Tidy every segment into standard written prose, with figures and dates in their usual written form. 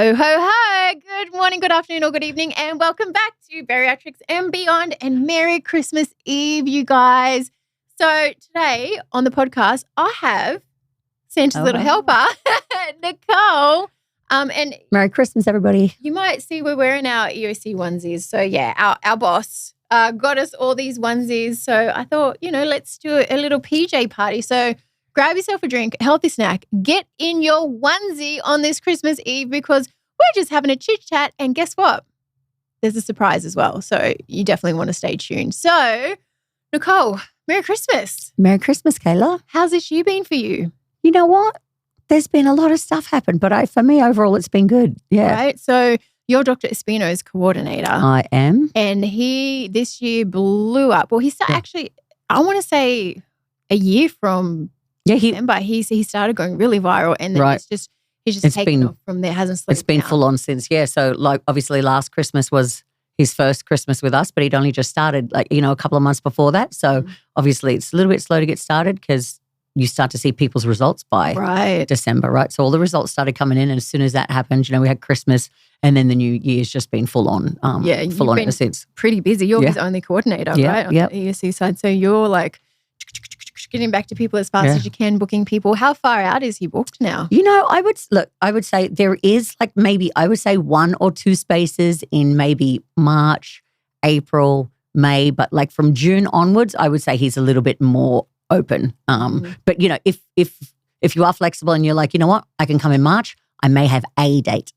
Ho, ho, ho. Good morning, good afternoon, or good evening, and welcome back to Bariatrics and Beyond, and Merry Christmas Eve, you guys. So today on the podcast, I have Santa's little helper, Nicole. And Merry Christmas, everybody. You might see we're wearing our EOC onesies. So yeah, our boss got us all these onesies. So I thought, let's do a little PJ party. So grab yourself a drink, a healthy snack, get in your onesie on this Christmas Eve because we're just having a chit chat. And guess what? There's a surprise as well. So you definitely want to stay tuned. So Nicole, Merry Christmas. Merry Christmas, Kayla. How's this year been for you? You know what? There's been a lot of stuff happen, but for me, overall, it's been good. Yeah. Right. So you're Dr. Espino's coordinator. I am. And he this year blew up. Well, he started actually, I want to say a year from December. He started going really viral, and then he's just taken off from there. Hasn't slowed It's been down. full on since. Yeah. So obviously last Christmas was his first Christmas with us, but he'd only just started a couple of months before that. So obviously it's a little bit slow to get started because you start to see people's results by December, right? So all the results started coming in, and as soon as that happened, we had Christmas, and then the New Year's just been full on in a sense. Pretty busy. You're his only coordinator, right? On the EOC side. So you're like getting back to people as fast as you can, booking people. How far out is he booked now? I would say there is I would say 1 or 2 spaces in maybe March, April, May, but from June onwards, I would say he's a little bit more open. But if you are flexible and you're like, you know what, I can come in March, I may have a date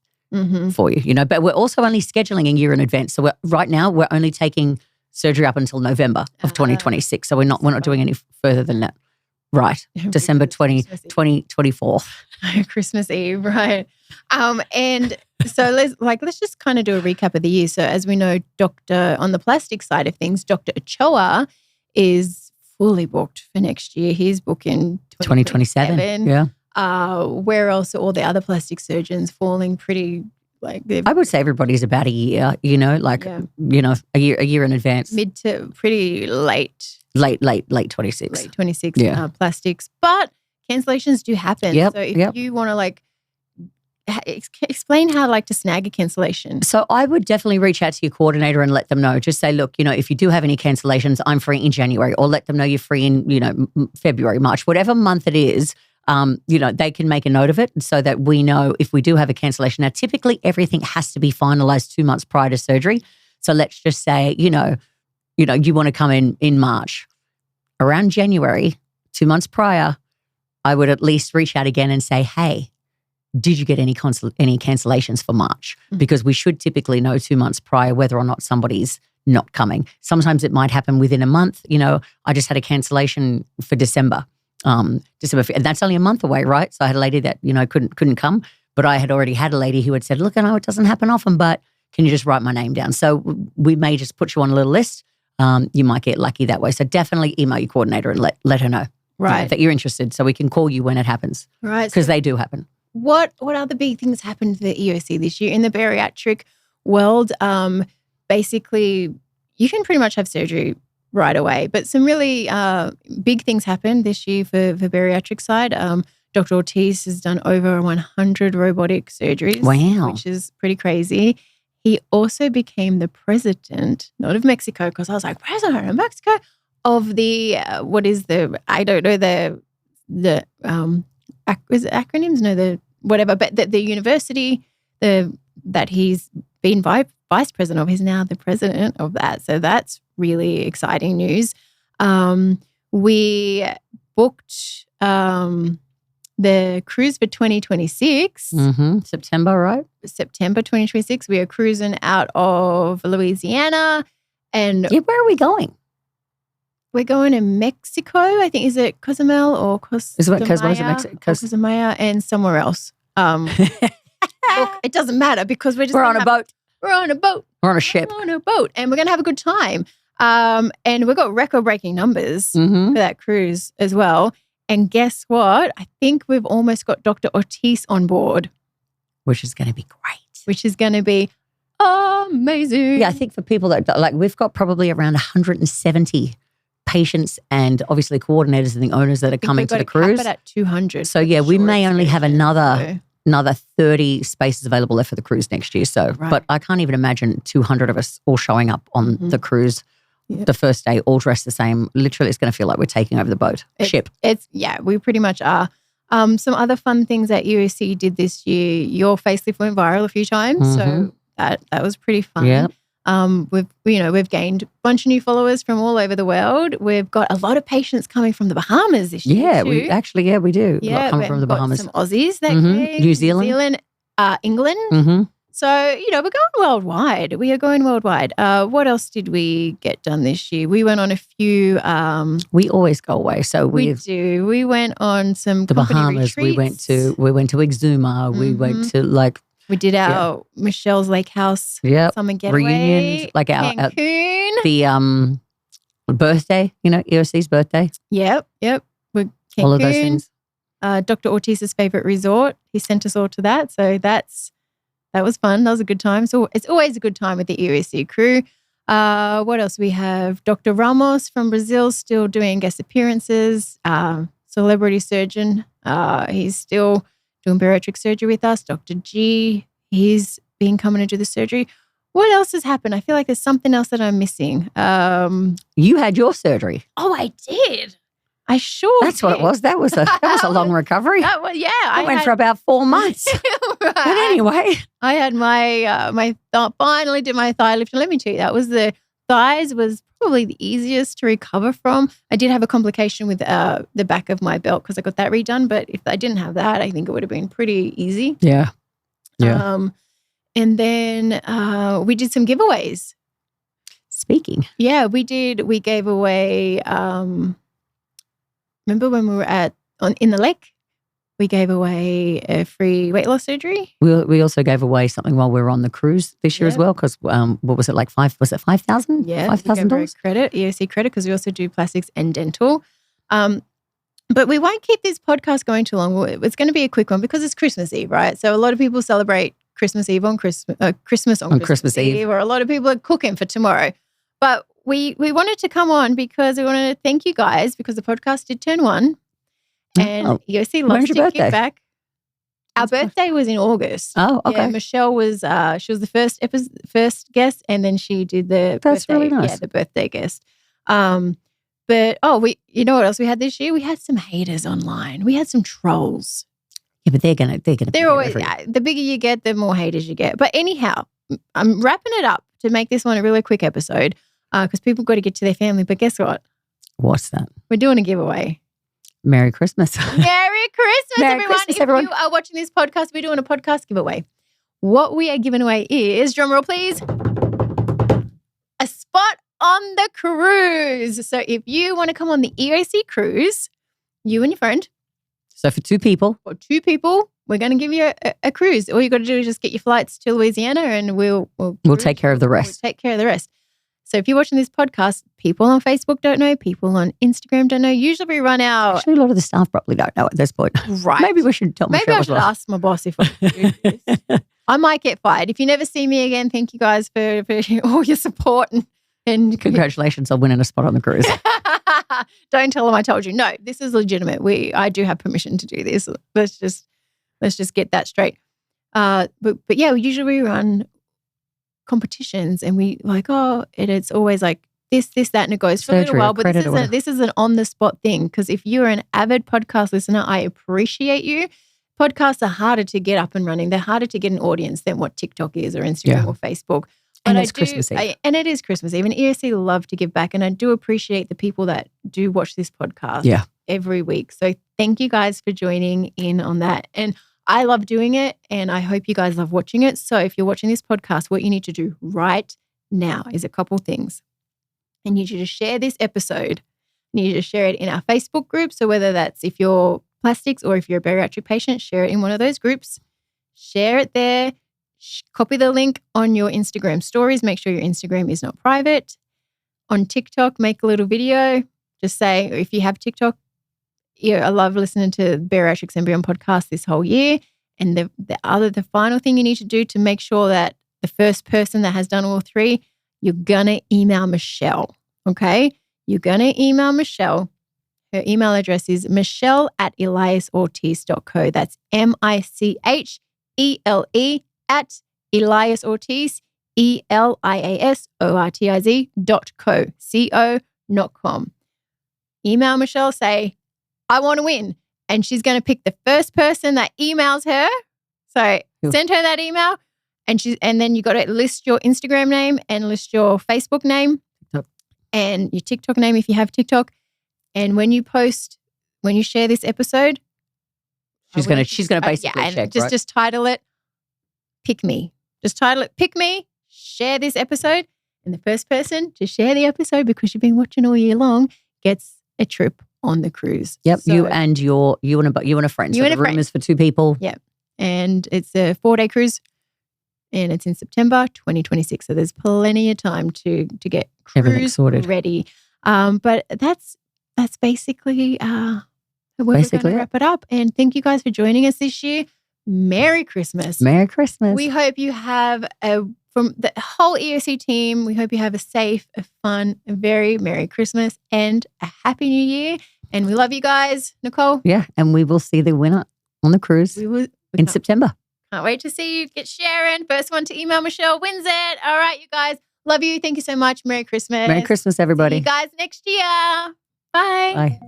for you, but we're also only scheduling a year in advance. So right now we're only taking surgery up until November of 2026. So we're not doing any further than that. Right. December 2024. Christmas Eve, right. And so let's just kind of do a recap of the year. So as we know, on the plastic side of things, Dr. Ochoa is fully booked for next year. He's booking 2027. Yeah. Where else are all the other plastic surgeons falling pretty I would say everybody's about a year, a year in advance. Mid to pretty late. Late 26. Late 26 plastics. But cancellations do happen. Yep, so if you want to explain how to snag a cancellation. So I would definitely reach out to your coordinator and let them know. Just say, look, if you do have any cancellations, I'm free in January, or let them know you're free in, February, March, whatever month it is. They can make a note of it so that we know if we do have a cancellation. Now, typically everything has to be finalized 2 months prior to surgery. So let's just say, you want to come in March. Around January, 2 months prior, I would at least reach out again and say, hey, did you get any cancellations for March? Because we should typically know 2 months prior whether or not somebody's not coming. Sometimes it might happen within a month. I just had a cancellation for December. And that's only a month away, right? So I had a lady that, couldn't come, but I had already had a lady who had said, look, I know it doesn't happen often, but can you just write my name down? So we may just put you on a little list. You might get lucky that way. So definitely email your coordinator and let her know that you're interested so we can call you when it happens. Right. Because they do happen. What other big things happened to the EOC this year in the bariatric world? Basically, you can pretty much have surgery right away. But some really big things happened this year for bariatric side. Dr. Ortiz has done over 100 robotic surgeries. Wow. Which is pretty crazy. He also became the president, not of Mexico, because I was like, president of Mexico, of the, is it acronyms? No, but the university that he's been vice president of, he's now the president of that. So that's really exciting news. We booked the cruise for 2026. September, right? September 2026. We are cruising out of Louisiana. And where are we going? We're going to Mexico. I think, is it Cozumel or Cozumel and somewhere else. Look, it doesn't matter because we're on a boat. We're on a boat. We're on a ship. We're on a boat. And we're going to have a good time. And we've got record-breaking numbers for that cruise as well. And guess what? I think we've almost got Dr. Ortiz on board. Which is going to be great. Which is going to be amazing. Yeah, I think for people that, we've got probably around 170 patients and obviously coordinators and the owners that are coming to the cruise. Cap it at 200. So yeah, we may only have another another 30 spaces available left for the cruise next year. So, but I can't even imagine 200 of us all showing up on the cruise the first day, all dressed the same. Literally, it's going to feel like we're taking over the ship. We pretty much are. Some other fun things that EOC did this year. Your facelift went viral a few times, so that was pretty fun. Yeah. We've gained a bunch of new followers from all over the world. We've got a lot of patients coming from the Bahamas this year. We do. Yeah, a lot coming from the Bahamas. Some Aussies that came, New Zealand, England. Mm-hmm. So we're going worldwide. We are going worldwide. What else did we get done this year? We went on a few. We always go away. So we do. We went on some the Bahamas. Retreats. We went to Exuma. We went to We did our Michelle's Lake House summer getaway. Reunion, like Cancun. The birthday, EOC's birthday. Yep. Cancun. All of those things. Dr. Ortiz's favorite resort. He sent us all to that. So that was fun. That was a good time. So it's always a good time with the EOC crew. What else? We have Dr. Ramos from Brazil still doing guest appearances. Celebrity surgeon. He's still doing bariatric surgery with us. Dr. G, he's been coming to do the surgery. What else has happened? I feel like there's something else that I'm missing. You had your surgery. Oh, I did. I sure That's did. what it was. That was a long recovery. I went for about 4 months. Right. But anyway. I had finally did my thigh lift. And let me tell you, the thighs was probably the easiest to recover from. I did have a complication with the back of my belt because I got that redone. But if I didn't have that, I think it would have been pretty easy. Yeah. And then we did some giveaways. Speaking. Yeah, we did. We gave away, remember when we were in the lake? We gave away a free weight loss surgery. We also gave away something while we were on the cruise this year as well because what was it, like $5,000? Yeah, $5,000? Credit, EOC credit, because we also do plastics and dental. But we won't keep this podcast going too long. It's going to be a quick one because it's Christmas Eve, right? So a lot of people celebrate Christmas Eve on Christmas on Christmas Eve, or a lot of people are cooking for tomorrow. But we wanted to come on because we wanted to thank you guys because the podcast did turn 1. And EOC loves to give back. Our birthday was in August. Oh, okay. Yeah, Michelle was she was the first guest, and then she did the That's birthday, really nice. Yeah, the birthday guest. But you know what else we had this year? We had some haters online. We had some trolls. Yeah, but they're always the bigger you get, the more haters you get. But anyhow, I'm wrapping it up to make this one a really quick episode because people got to get to their family. But guess what? What's that? We're doing a giveaway. Merry Christmas. Merry Christmas, Merry everyone. Christmas, everyone. If you are watching this podcast, we're doing a podcast giveaway. What we are giving away is, drumroll please, a spot on the cruise. So if you want to come on the EOC cruise, you and your friend. So for 2 people. For 2 people, we're going to give you a cruise. All you got to do is just get your flights to Louisiana and we'll take care of the rest. We'll take care of the rest. So if you're watching this podcast, people on Facebook don't know, people on Instagram don't know. Usually we run out. Actually, a lot of the staff probably don't know at this point. Right. Maybe we should tell Michelle. Maybe I should ask my boss if I can do this. I might get fired. If you never see me again, thank you guys for all your support. And congratulations on winning a spot on the cruise. Don't tell them I told you. No, this is legitimate. I do have permission to do this. Let's just get that straight. But yeah, we run competitions and we it's always like this, that, and it goes for a little while. But this is an on-the-spot thing because if you're an avid podcast listener, I appreciate you. Podcasts are harder to get up and running. They're harder to get an audience than what TikTok is or Instagram or Facebook. And it's Christmas Eve. And it is Christmas Eve. And EOC love to give back. And I do appreciate the people that do watch this podcast every week. So thank you guys for joining in on that. And I love doing it and I hope you guys love watching it. So if you're watching this podcast, what you need to do right now is a couple things. I need you to share this episode. I need you to share it in our Facebook group. So whether that's if you're plastics or if you're a bariatric patient, share it in one of those groups. Share it there. Copy the link on your Instagram stories. Make sure your Instagram is not private. On TikTok, make a little video. Just say, if you have TikTok, I love listening to Bariatrics and Beyond podcast this whole year. And the final thing you need to do to make sure that the first person that has done all 3, you're going to email Michelle, okay? You're going to email Michelle. Her email address is michelle@eliasortiz.co. That's MICHELE@eliasortiz, ELIASORTIZ.co, Email Michelle, say, I want to win. And she's going to pick the first person that emails her. So send her that email. And then you got to list your Instagram name and list your Facebook name and your TikTok name if you have TikTok. And when you share this episode, she's gonna basically check, just title it "Pick Me." Just title it "Pick Me." Share this episode, and the first person to share the episode, because you've been watching all year long, gets a trip on the cruise. Yep, so, you and a friend. So the room is for 2 people. Yep, and it's a 4-day cruise. And it's in September 2026. So there's plenty of time to get cruise sorted, ready. But that's basically where we're going to wrap it up. And thank you guys for joining us this year. Merry Christmas. Merry Christmas. We hope you have from the whole EOC team, we hope you have a safe, a fun, a very Merry Christmas and a Happy New Year. And we love you guys. Nicole? Yeah, and we will see the winner on the cruise in September. Can't wait to see you. Get Sharon. First one to email Michelle wins it. All right, you guys. Love you. Thank you so much. Merry Christmas. Merry Christmas, everybody. See you guys next year. Bye. Bye.